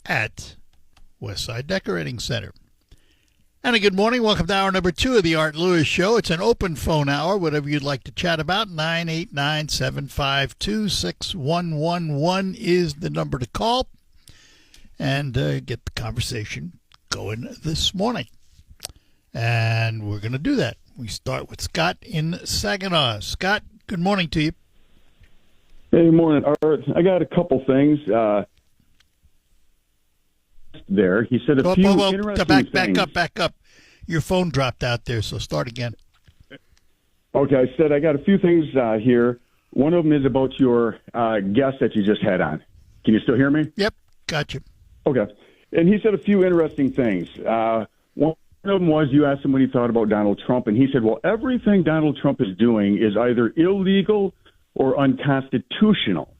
at Westside Decorating Center. And a good morning. Welcome to hour number 2 of the Art Lewis Show. It's an open phone hour. Whatever you'd like to chat about, 989-752-6111 is the number to call and get the conversation going this morning. And we're going to do that. We start with Scott in Saginaw. Scott, good morning to you. Hey, morning, Art. I got a couple things. There, he said a few interesting things. Back up. Your phone dropped out there, so start again. Okay, I said I got a few things here. One of them is about your guest that you just had on. Can you still hear me? Yep, got you. Okay, and he said a few interesting things. One of them was you asked him what he thought about Donald Trump, and he said, well, everything Donald Trump is doing is either illegal or unconstitutional.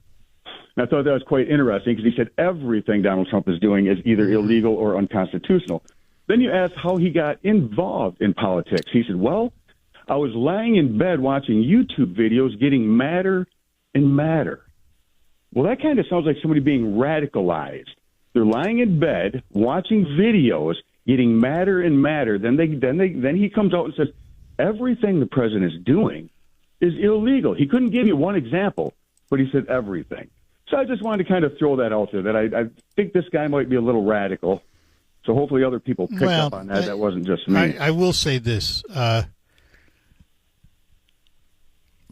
And I thought that was quite interesting because he said everything Donald Trump is doing is either illegal or unconstitutional. Then you asked how he got involved in politics. He said, well, I was lying in bed watching YouTube videos getting madder and madder. Well, that kind of sounds like somebody being radicalized. They're lying in bed watching videos getting madder and madder. Then he comes out and says, everything the president is doing is illegal. He couldn't give you one example, but he said everything. So I just wanted to kind of throw that out there, that I think this guy might be a little radical. So hopefully other people picked up on that. That wasn't just me. I will say this.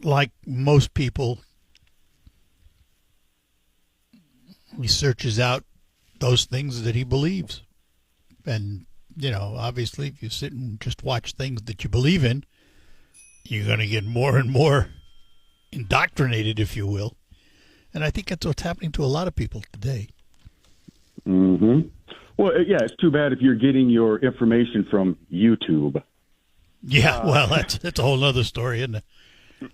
Like most people, he searches out those things that he believes. And, obviously, if you sit and just watch things that you believe in, you're going to get more and more indoctrinated, if you will. And I think that's what's happening to a lot of people today. Mm-hmm. Well, yeah, it's too bad if you're getting your information from YouTube. Yeah, well, that's a whole other story, isn't it?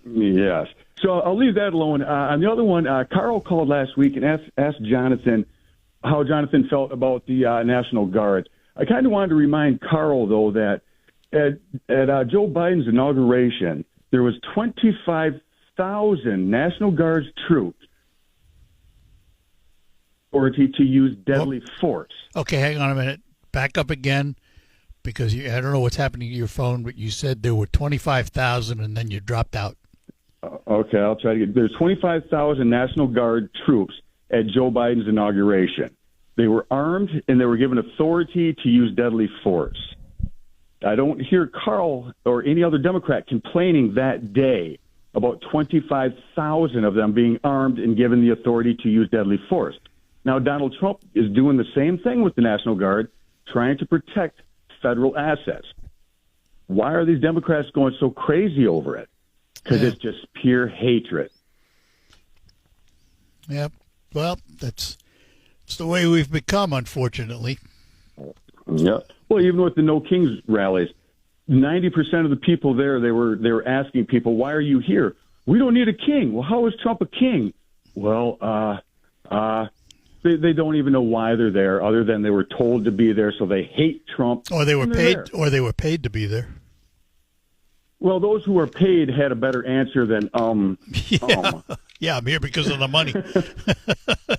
Yes. So I'll leave that alone. On the other one, Carl called last week and asked Jonathan how Jonathan felt about the National Guard. I kind of wanted to remind Carl, though, that at Joe Biden's inauguration, there was 25,000 National Guard's troops authority to use deadly force. Okay, hang on a minute. Back up again, because I don't know what's happening to your phone, but you said there were 25,000 and then you dropped out. Okay, I'll try to get. There's 25,000 National Guard troops at Joe Biden's inauguration. They were armed and they were given authority to use deadly force. I don't hear Carl or any other Democrat complaining that day about 25,000 of them being armed and given the authority to use deadly force. Now, Donald Trump is doing the same thing with the National Guard, trying to protect federal assets. Why are these Democrats going so crazy over it? Because it's just pure hatred. Yep. Well, it's the way we've become, unfortunately. Yeah. Well, even with the No Kings rallies, 90% of the people there, they were asking people, why are you here? We don't need a king. Well, how is Trump a king? Well, They don't even know why they're there, other than they were told to be there, so they hate Trump. Or they were paid to be there. Well, those who were paid had a better answer than Yeah, I'm here because of the money.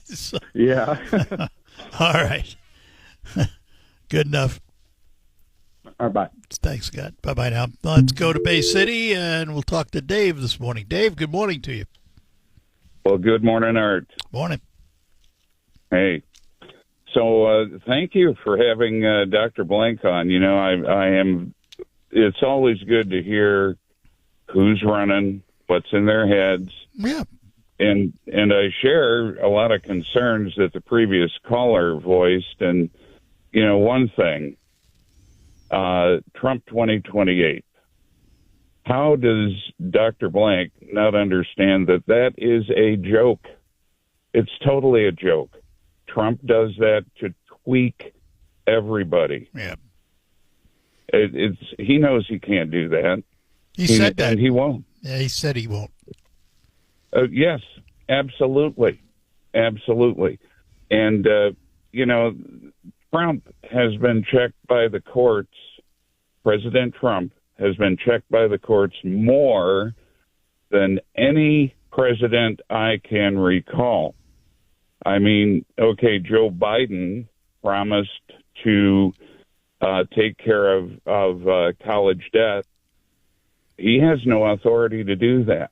So, yeah. All right. Good enough. All right, bye. Thanks, Scott. Bye-bye now. Let's go to Bay City, and we'll talk to Dave this morning. Dave, good morning to you. Well, good morning, Art. Morning. Hey. So thank you for having Dr. Blank on. It's always good to hear who's running, what's in their heads. Yeah. And I share a lot of concerns that the previous caller voiced. And, one thing, Trump 2028. How does Dr. Blank not understand that is a joke? It's totally a joke. Trump does that to tweak everybody. Yeah. He knows he can't do that. He said that. And he won't. Yeah, he said he won't. Yes, absolutely. Absolutely. And, Trump has been checked by the courts. President Trump has been checked by the courts more than any president I can recall. I mean, okay, Joe Biden promised to take care of college debt, he has no authority to do that.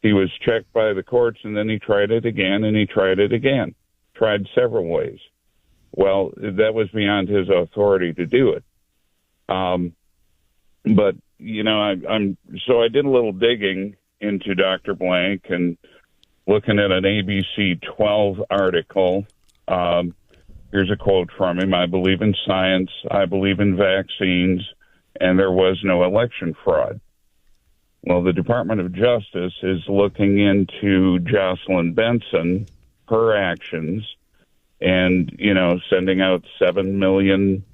He was checked by the courts, and then he tried it again, and he tried it again. Tried several ways. Well, that was beyond his authority to do it. But you know, so I did a little digging into Dr. Blank and looking at an ABC 12 article. Here's a quote from him: "I believe in science, I believe in vaccines, and there was no election fraud." Well, the Department of Justice is looking into Jocelyn Benson, her actions, and, you know, sending out 7 million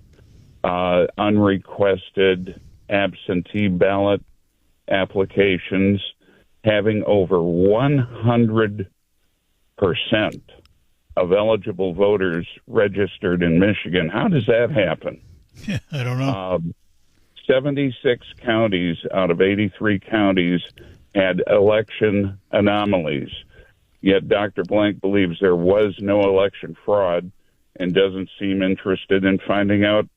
unrequested absentee ballot applications, having over 100% of eligible voters registered in Michigan. How does that happen? I don't know. 76 counties out of 83 counties had election anomalies, yet Dr. Blank believes there was no election fraud and doesn't seem interested in finding out.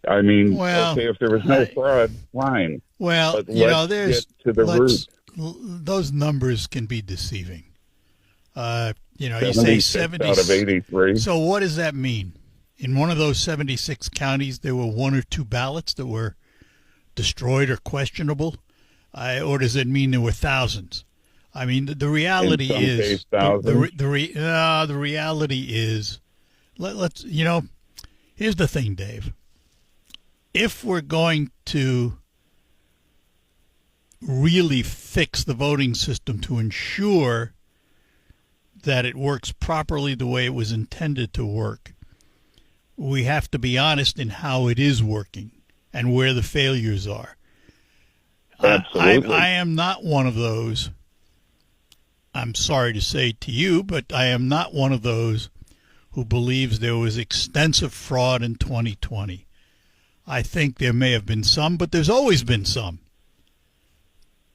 I mean, okay, if there was no fraud, fine. Well, but you know, get to the root. Those numbers can be deceiving. You know, you say 70 out of 83. So what does that mean? In one of those 76 counties, there were 1 or 2 ballots that were destroyed or questionable, or does it mean there were thousands? I mean, the reality is the reality is. Let's you know, here's the thing, Dave. If we're going to really fix the voting system to ensure that it works properly the way it was intended to work, we have to be honest in how it is working and where the failures are. Absolutely. I am not one of those. I'm sorry to say to you, but I am not one of those who believes there was extensive fraud in 2020. I think there may have been some, but there's always been some.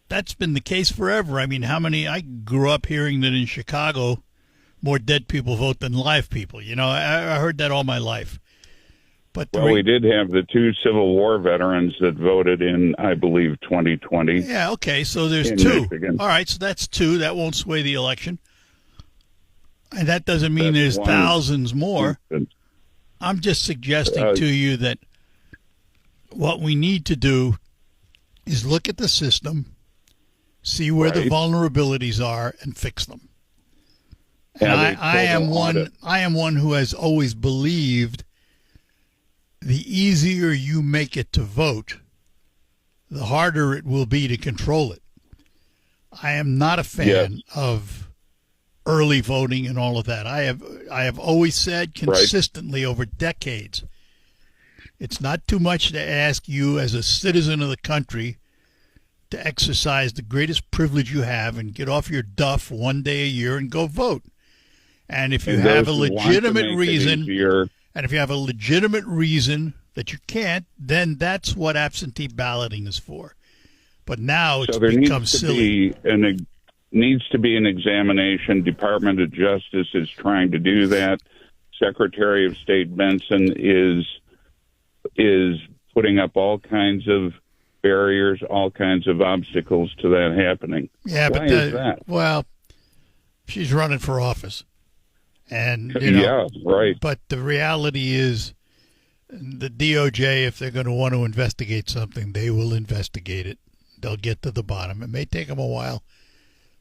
That's been the case forever. I mean, I grew up hearing that in Chicago, more dead people vote than live people. You know, I heard that all my life. But we did have the 2 Civil War veterans that voted in, I believe, 2020. Yeah, okay, so there's 2. Michigan. All right, so that's 2. That won't sway the election. And that doesn't mean there's thousands more. I'm just suggesting to you that what we need to do is look at the system, see where the vulnerabilities are, and fix them. And I am one who has always believed the easier you make it to vote, the harder it will be to control it. I am not a fan of early voting and all of that. I have always said consistently over decades, it's not too much to ask you as a citizen of the country to exercise the greatest privilege you have and get off your duff one day a year and go vote. And if you have a legitimate reason, and if you have a legitimate reason that you can't, then that's what absentee balloting is for. But now it's become silly. Needs to be an examination. Department of Justice is trying to do that. Secretary of State Benson is putting up all kinds of barriers, all kinds of obstacles to that happening. Yeah, Why is that? Well, she's running for office. And you know, yeah, right. But the reality is the DOJ, if they're going to want to investigate something, they will investigate it. They'll get to the bottom. It may take them a while,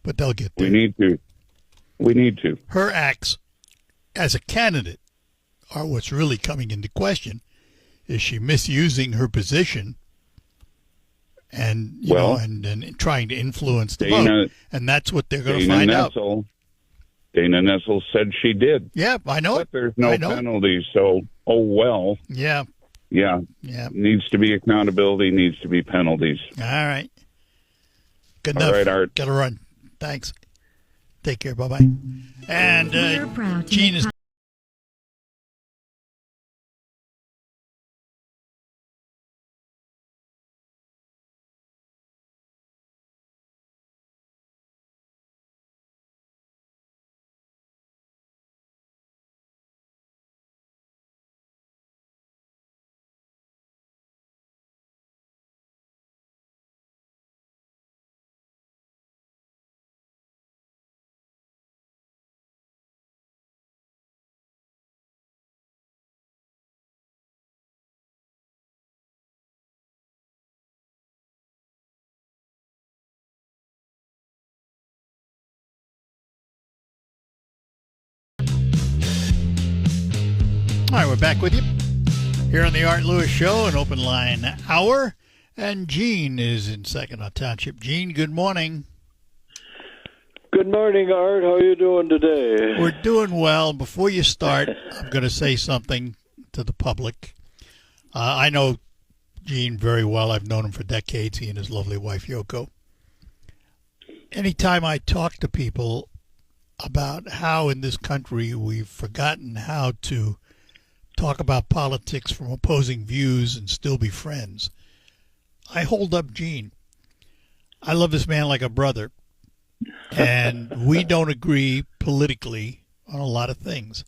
but they'll get there. We need to. Her acts as a candidate are what's really coming into question. Is she misusing her position and and trying to influence the vote? And that's what they're going to find out. Dana Nessel said she did. Yeah, I know. But there's no penalty, so well. Yeah. Yeah. Needs to be accountability, needs to be penalties. All right. Good enough. All right, Art. Got to run. Thanks. Take care. Bye-bye. And Gene is All right, we're back with you here on the Art Lewis Show, an open line hour. And Gene is in Saginaw Township. Gene, good morning. Good morning, Art. How are you doing today? We're doing well. Before you start, I'm going to say something to the public. I know Gene very well. I've known him for decades, he and his lovely wife, Yoko. Anytime I talk to people about how in this country we've forgotten how to talk about politics from opposing views and still be friends, I hold up Gene. I love this man like a brother, and we don't agree politically on a lot of things,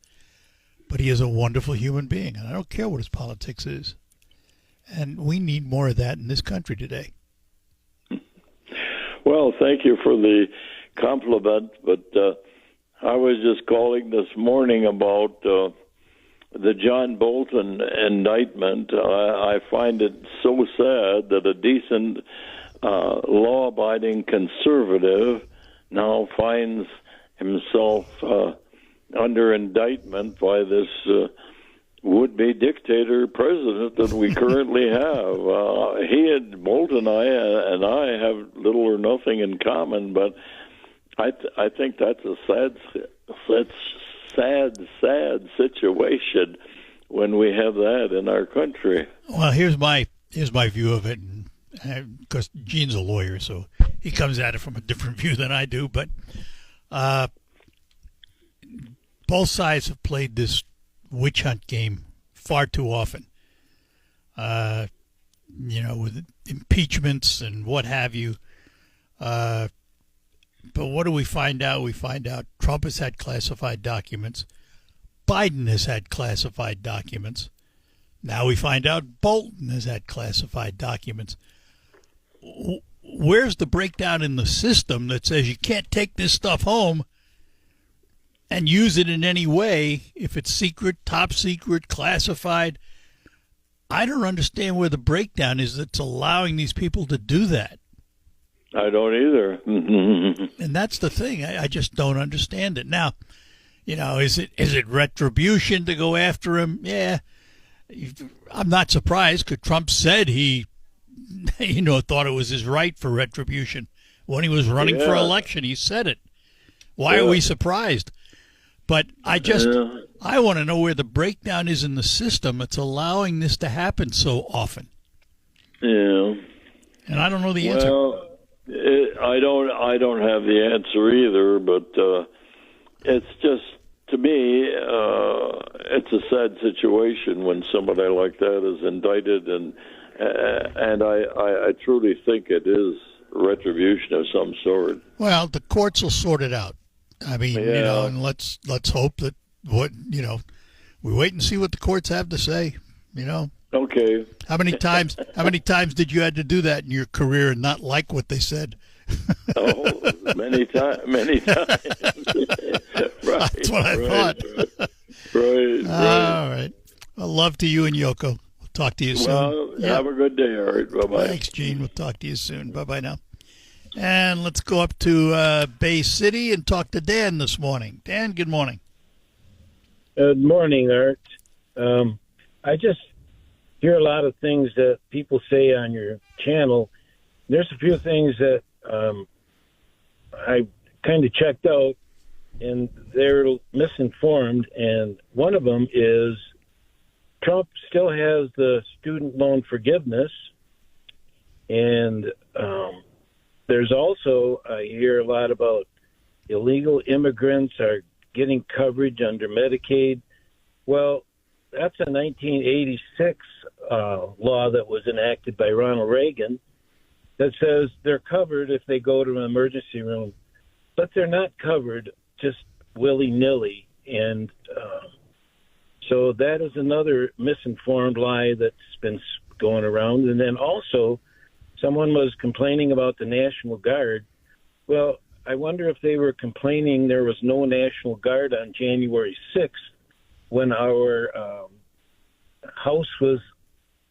but he is a wonderful human being, and I don't care what his politics is. And we need more of that in this country today. Well, thank you for the compliment, but I was just calling this morning about the John Bolton indictment. I find it so sad that a decent, law-abiding conservative now finds himself under indictment by this would-be dictator president that we currently have. Bolton and I have little or nothing in common, but I think that's a sad situation when we have that in our country. Well, here's my view of it, because Gene's a lawyer, so he comes at it from a different view than I do. But both sides have played this witch hunt game far too often. With impeachments and what have you. But what do we find out? We find out Trump has had classified documents. Biden has had classified documents. Now we find out Bolton has had classified documents. Where's the breakdown in the system that says you can't take this stuff home and use it in any way if it's secret, top secret, classified? I don't understand where the breakdown is that's allowing these people to do that. I don't either. And that's the thing. I just don't understand it. Now, is it retribution to go after him? Yeah. I'm not surprised because Trump said he, thought it was his right for retribution. When he was running for election, he said it. Why are we surprised? But I want to know where the breakdown is in the system that's allowing this to happen so often. Yeah. And I don't know the answer. Well, I don't have the answer either, but it's just, to me, it's a sad situation when somebody like that is indicted, and I truly think it is retribution of some sort. Well, the courts will sort it out. I mean, and let's hope that we wait and see what the courts have to say. Okay. How many times did you had to do that in your career and not like what they said? Many times. Right, that's what I thought. Right. All right. Well, love to you and Yoko. We'll talk to you soon. Well, have a good day, all right. Bye-bye. Thanks, Gene. We'll talk to you soon. Bye-bye now. And let's go up to Bay City and talk to Dan this morning. Dan, good morning. Good morning, Art. I just hear a lot of things that people say on your channel. There's a few things that I kind of checked out, and they're misinformed. And one of them is Trump still has the student loan forgiveness. And there's also, I hear a lot about illegal immigrants are getting coverage under Medicaid. Well, that's a 1986 law that was enacted by Ronald Reagan that says they're covered if they go to an emergency room, but they're not covered just willy-nilly. And so that is another misinformed lie that's been going around. And then also, someone was complaining about the National Guard. Well, I wonder if they were complaining there was no National Guard on January 6th when our house was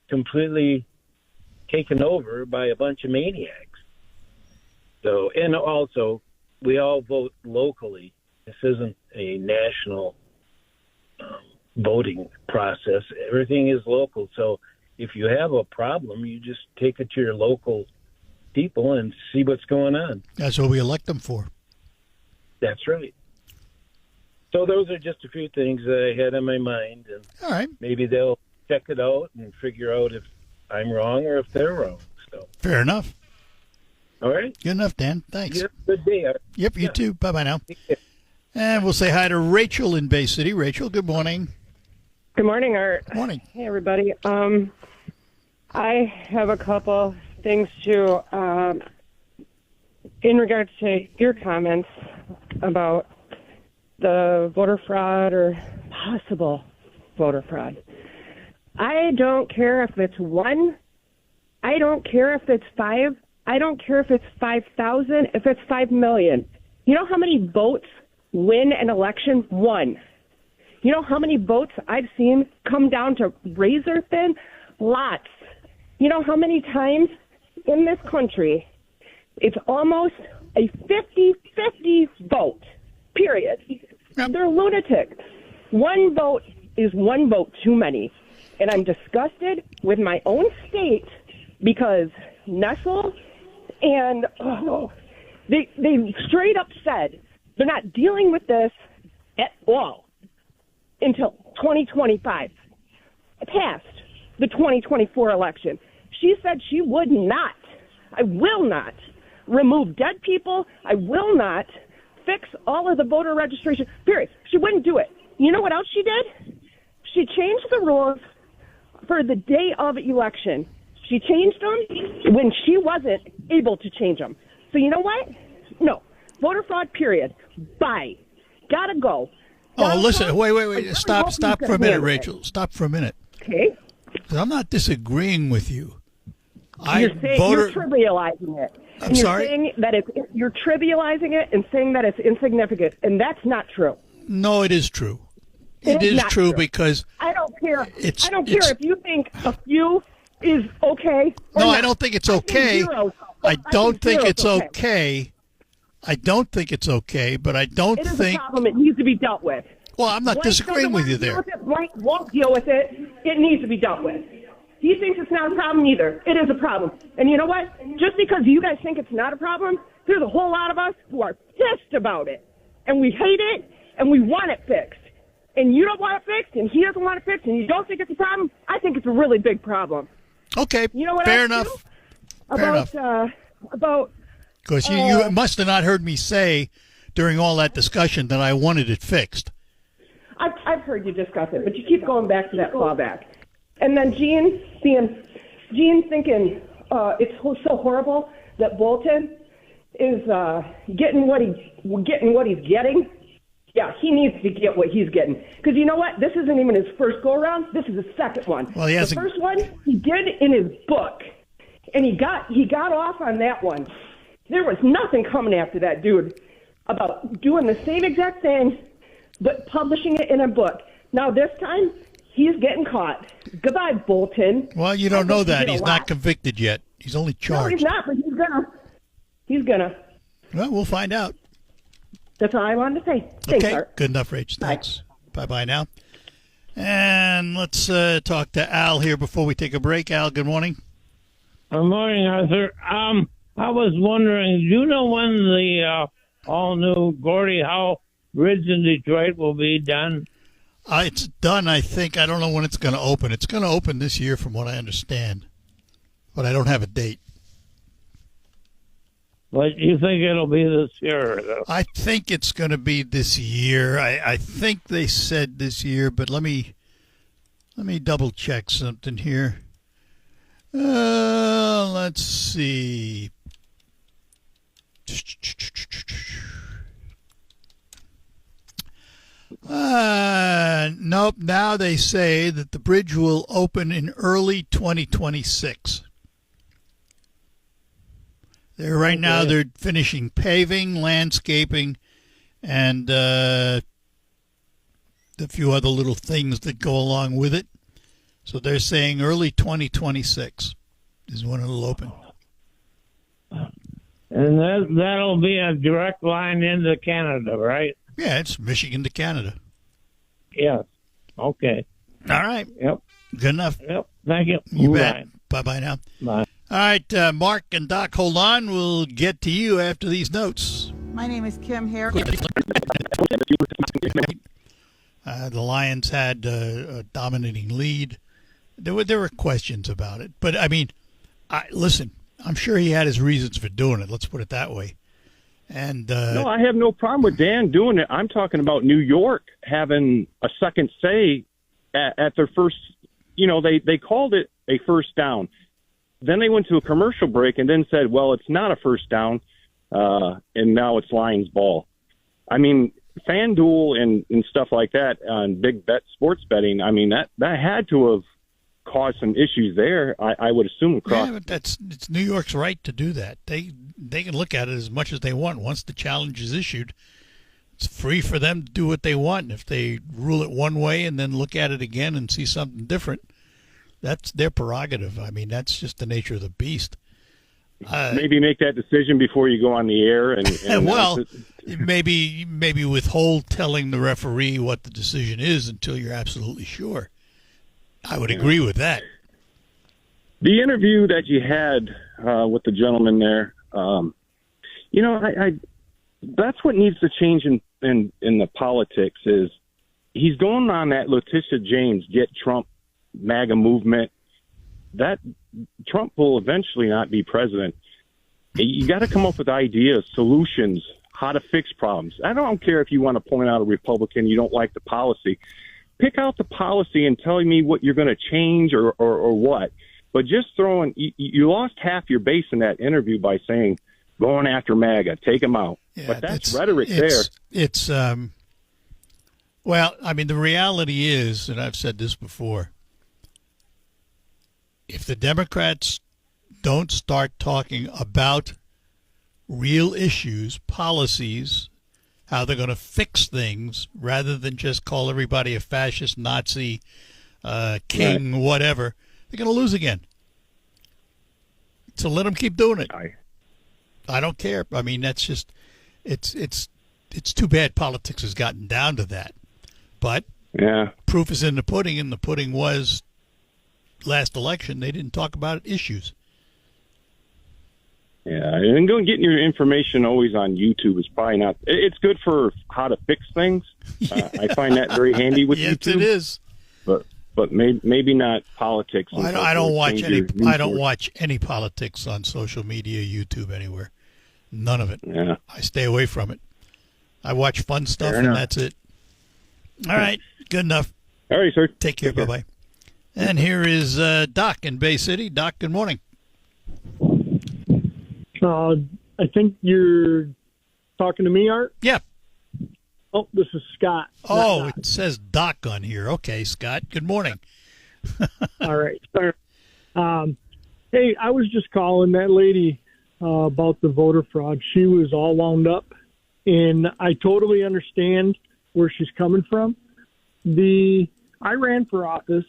completely taken over by a bunch of maniacs. So, and also, we all vote locally. This isn't a national voting process. Everything is local. So if you have a problem, you just take it to your local people and see what's going on. That's what we elect them for. That's right. So those are just a few things that I had in my mind, and All right. maybe they'll check it out and figure out if I'm wrong or if they're wrong. So, Fair enough. all right. Good enough, Dan. Thanks. You have a good day. Art. Yep, you too. Bye-bye now. Take care. And we'll say hi to Rachel in Bay City. Rachel, good morning. Good morning, Art. Morning. Hey, everybody. I have a couple things to, in regards to your comments about the voter fraud or possible voter fraud. I don't care if it's one. I don't care if it's five. I don't care if it's 5,000, if it's 5 million. You know how many votes win an election? One. You know how many votes I've seen come down to razor thin? Lots. You know how many times in this country it's almost a 50-50 vote, period. Yep. They're lunatics. One vote is one vote too many. And I'm disgusted with my own state because Nestle and they straight up said they're not dealing with this at all until 2025, past the 2024 election. She said she would not, I will not, remove dead people. I will not fix all of the voter registration, period. She wouldn't do it. You know what else she did? She changed the rules for the day of election. She changed them when she wasn't able to change them. So you know what? No. Voter fraud, period. Bye. Gotta go. Oh, listen. Wait. really Stop hope for he's a gonna minute, handle it. Rachel. Stop for a minute. Okay? 'Cause I'm not disagreeing with you. You're trivializing it. I'm And you're sorry? saying that you're trivializing it and saying that it's insignificant, and that's not true. No, it is true. It It's is not true true. because I don't care. It's- I don't care it's- if you think a few is okay. Or no, not. I don't think it's I think okay. zero's- I don't think zero's it's okay. I don't think it's okay, but I don't It is a think. problem. It needs to be dealt with. Well, I'm not Blank disagreeing doesn't with want you to deal there. with it. Blank won't deal with it. It needs to be dealt with. He thinks it's not a problem either. It is a problem. And you know what? Just because you guys think it's not a problem, there's a whole lot of us who are pissed about it. And we hate it, and we want it fixed. And you don't want it fixed, and he doesn't want it fixed, and you don't think it's a problem. I think it's a really big problem. Okay, You know what fair else, enough. too? Fair enough. About Because you must have not heard me say during all that discussion that I wanted it fixed. I've heard you discuss it, but you keep going back to that clawback. And then Gene thinking it's so horrible that Bolton is getting what he's getting. Yeah, he needs to get what he's getting. Because you know what? This isn't even his first go-around. This is his second one. Well, he the hasn't- first one he did in his book, and he got off on that one. There was nothing coming after that dude about doing the same exact thing, but publishing it in a book. Now this time, he's getting caught. Goodbye, Bolton. Well, you don't know think he that. did a He's lot. not convicted yet. He's only No, charged. he's not, but he's gonna. Well, we'll find out. That's all I wanted to say. Thanks, Okay, Art. good enough, Rach. Thanks. Bye-bye now. And let's talk to Al here before we take a break. Al, good morning. Good morning, Arthur. I was wondering, do you know when the all-new Gordie Howe Bridge in Detroit will be done? It's done, I think. I don't know when it's going to open. It's going to open this year from what I understand, but I don't have a date. But you think it'll be this year, though? I think it's going to be this year. I think they said this year, but let me double check something here. Let's see. Nope. Now they say that the bridge will open in early 2026. Right now they're finishing paving, landscaping, and a few other little things that go along with it. So they're saying early 2026 is when it'll open. And that'll be a direct line into Canada, right? Yeah, it's Michigan to Canada. Yes. Okay. All right. Yep. Good enough. Yep. Thank you. You Bye. bet. Bye-bye now. Bye. All right, Mark and Doc, hold on. We'll get to you after these notes. My name is Kim Hare. The Lions had a dominating lead. There were questions about it. But, I mean, listen, I'm sure he had his reasons for doing it. Let's put it that way. And no, I have no problem with Dan doing it. I'm talking about New York having a second say at their first, they called it a first down. Then they went to a commercial break and then said, well, it's not a first down, and now it's Lions ball. I mean, FanDuel and stuff like that on big bet sports betting, I mean, that had to have caused some issues there, I would assume. Across. Yeah, but it's New York's right to do that. They can look at it as much as they want. Once the challenge is issued, it's free for them to do what they want. And if they rule it one way and then look at it again and see something different, that's their prerogative. I mean, that's just the nature of the beast. Maybe make that decision before you go on the air. And well, maybe withhold telling the referee what the decision is until you're absolutely sure. I would agree with that. The interview that you had with the gentleman there, that's what needs to change in the politics is he's going on that Letitia James get Trump MAGA movement. That Trump will eventually not be president. You got to come up with ideas, solutions, how to fix problems. I don't care if you want to point out a Republican, you don't like the policy. Pick out the policy and tell me what you're going to change or what. But just throwing, you lost half your base in that interview by saying, going after MAGA, take him out. Yeah, but that's rhetoric there. Well, I mean, the reality is, and I've said this before, if the Democrats don't start talking about real issues, policies, how they're going to fix things, rather than just call everybody a fascist, Nazi, king, right, whatever, they're going to lose again. So let them keep doing it. I don't care. I mean, that's just, it's too bad politics has gotten down to that. But yeah, proof is in the pudding, and the pudding was last election they didn't talk about issues. Yeah, and getting your information always on YouTube is probably not. It's good for how to fix things. I find that very handy with yes, YouTube. Yes, it is. But maybe not politics. Well, I don't watch any. I don't watch any politics on social media, YouTube, anywhere. None of it. Yeah. I stay away from it. I watch fun stuff, and that's it. All right, good enough. All right, sir. Take care. Bye-bye. And here is Doc in Bay City. Doc, good morning. I think you're talking to me, Art? Yeah. Oh, this is Scott. Oh, it says Doc on here. Okay, Scott. Good morning. All right. Hey, I was just calling that lady about the voter fraud. She was all wound up, and I totally understand where she's coming from. I ran for office,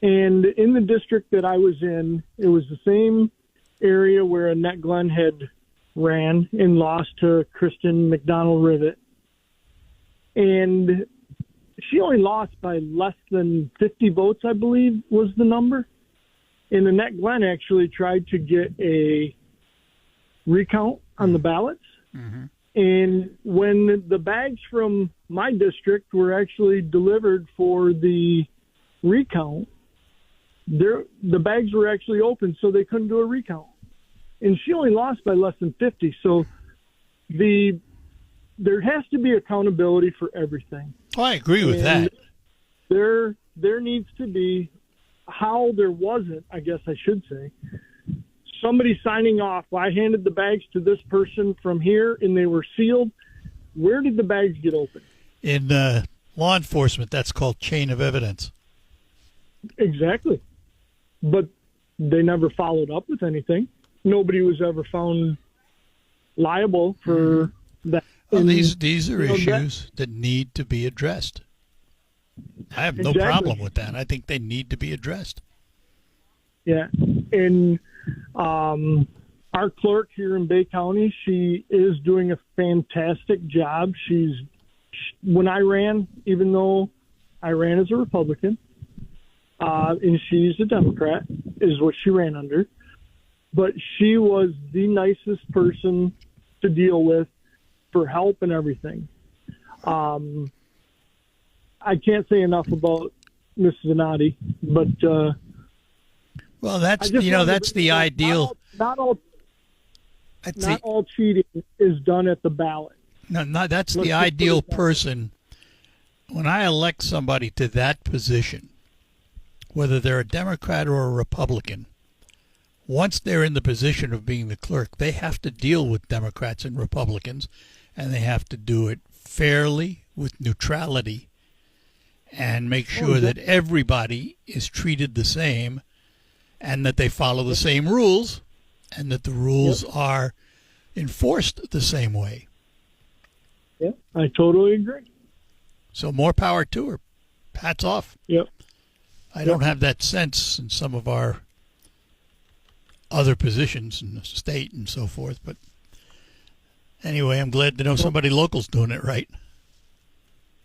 and in the district that I was in, it was the same area where Annette Glenn had ran and lost to Kristen McDonald-Rivet. And she only lost by less than 50 votes, I believe, was the number. And Annette Glenn actually tried to get a recount on the ballots. Mm-hmm. And when the bags from my district were actually delivered for the recount, the bags were actually open, so they couldn't do a recount. And she only lost by less than 50. So there has to be accountability for everything. Oh, I agree with that. There needs to be, how there wasn't, I guess I should say, somebody signing off. I handed the bags to this person from here, and they were sealed. Where did the bags get open? In law enforcement, that's called chain of evidence. Exactly. But they never followed up with anything. Nobody was ever found liable for that. Well, these are issues that need to be addressed. I have no problem with that. I think they need to be addressed. Yeah. And our clerk here in Bay County, she is doing a fantastic job. When I ran, even though I ran as a Republican, and she's a Democrat, is what she ran under. But she was the nicest person to deal with for help and everything. I can't say enough about Miss Venati, but well, that's that's the ideal. Not all cheating is done at the ballot. No, that's the ideal person. When I elect somebody to that position, whether they're a Democrat or a Republican, once they're in the position of being the clerk, they have to deal with Democrats and Republicans, and they have to do it fairly with neutrality and make sure that everybody is treated the same and that they follow the same rules and that the rules are enforced the same way. Yeah, I totally agree. So more power to her. Hats off. Yep. I don't have that sense in some of our other positions in the state and so forth, but anyway, I'm glad to know somebody local's doing it right.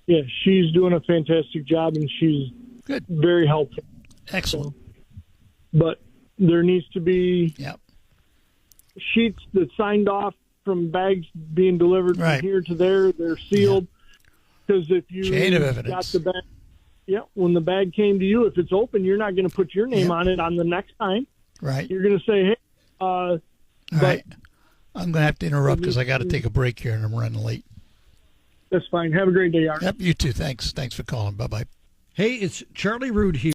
Yeah, she's doing a fantastic job, and she's good, very helpful. Excellent. But there needs to be Yep. sheets that signed off from bags being delivered from here to there. They're sealed. Because if you chain of evidence. got the bag, when the bag came to you, if it's open, you're not going to put your name on it on the next time. Right. You're going to say, hey, all right. I'm going to have to interrupt because I got to take a break here and I'm running late. That's fine. Have a great day, Art. Yep, you too. Thanks. Thanks for calling. Bye-bye. Hey, it's Charlie Rood here.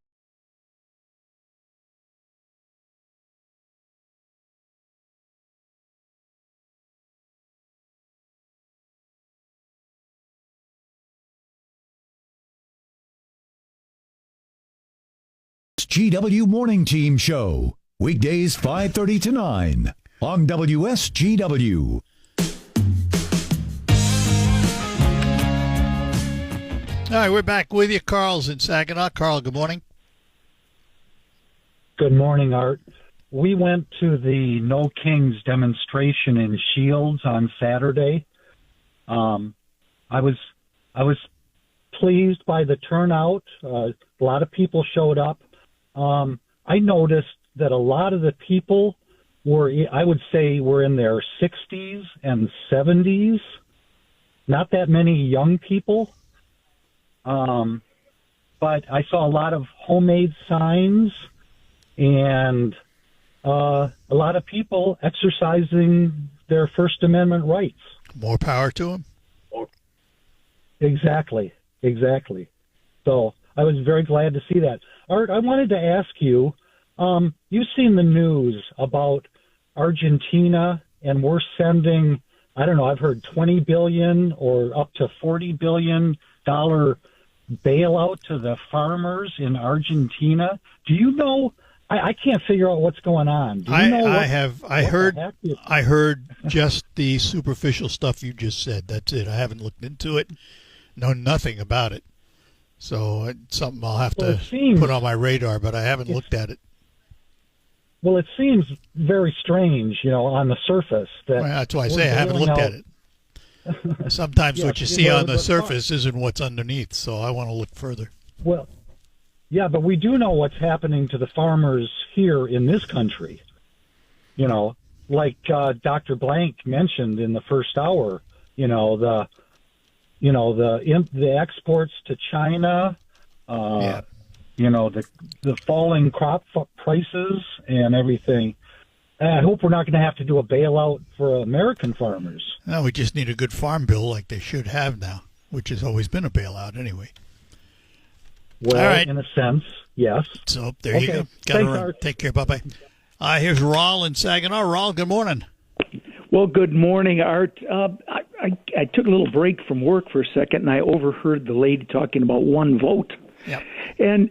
GW Morning Team Show, weekdays 5:30 to 9 on WSGW. All right, we're back with you. Carl's in Saginaw. Carl, good morning. Good morning, Art. We went to the No Kings demonstration in Shields on Saturday. I was pleased by the turnout. A lot of people showed up. I noticed that a lot of the people were in their 60s and 70s. Not that many young people. But I saw a lot of homemade signs and a lot of people exercising their First Amendment rights. More power to them. Exactly. So I was very glad to see that. Art, I wanted to ask you, you've seen the news about Argentina, and we're sending, I don't know, I've heard $20 billion or up to $40 billion bailout to the farmers in Argentina. Do you know? I can't figure out what's going on. Do you know I heard just the superficial stuff you just said. That's it. I haven't looked into it. Know nothing about it. So it's something I'll have to put on my radar, but I haven't looked at it. Well, it seems very strange, on the surface. That's why I say I haven't looked at it. Sometimes what you see on the surface isn't what's underneath, so I want to look further. Well, yeah, but we do know what's happening to the farmers here in this country. Like Dr. Blank mentioned in the first hour, the exports to China, the falling crop prices and everything. I hope we're not going to have to do a bailout for American farmers. No, we just need a good farm bill like they should have now, which has always been a bailout anyway. Well, all right. In a sense, yes. So there you go. Got to run. Take care. Bye-bye. Here's Raul in Saginaw. Raul, good morning. Well, good morning, Art. I took a little break from work for a second, and I overheard the lady talking about one vote. Yep. And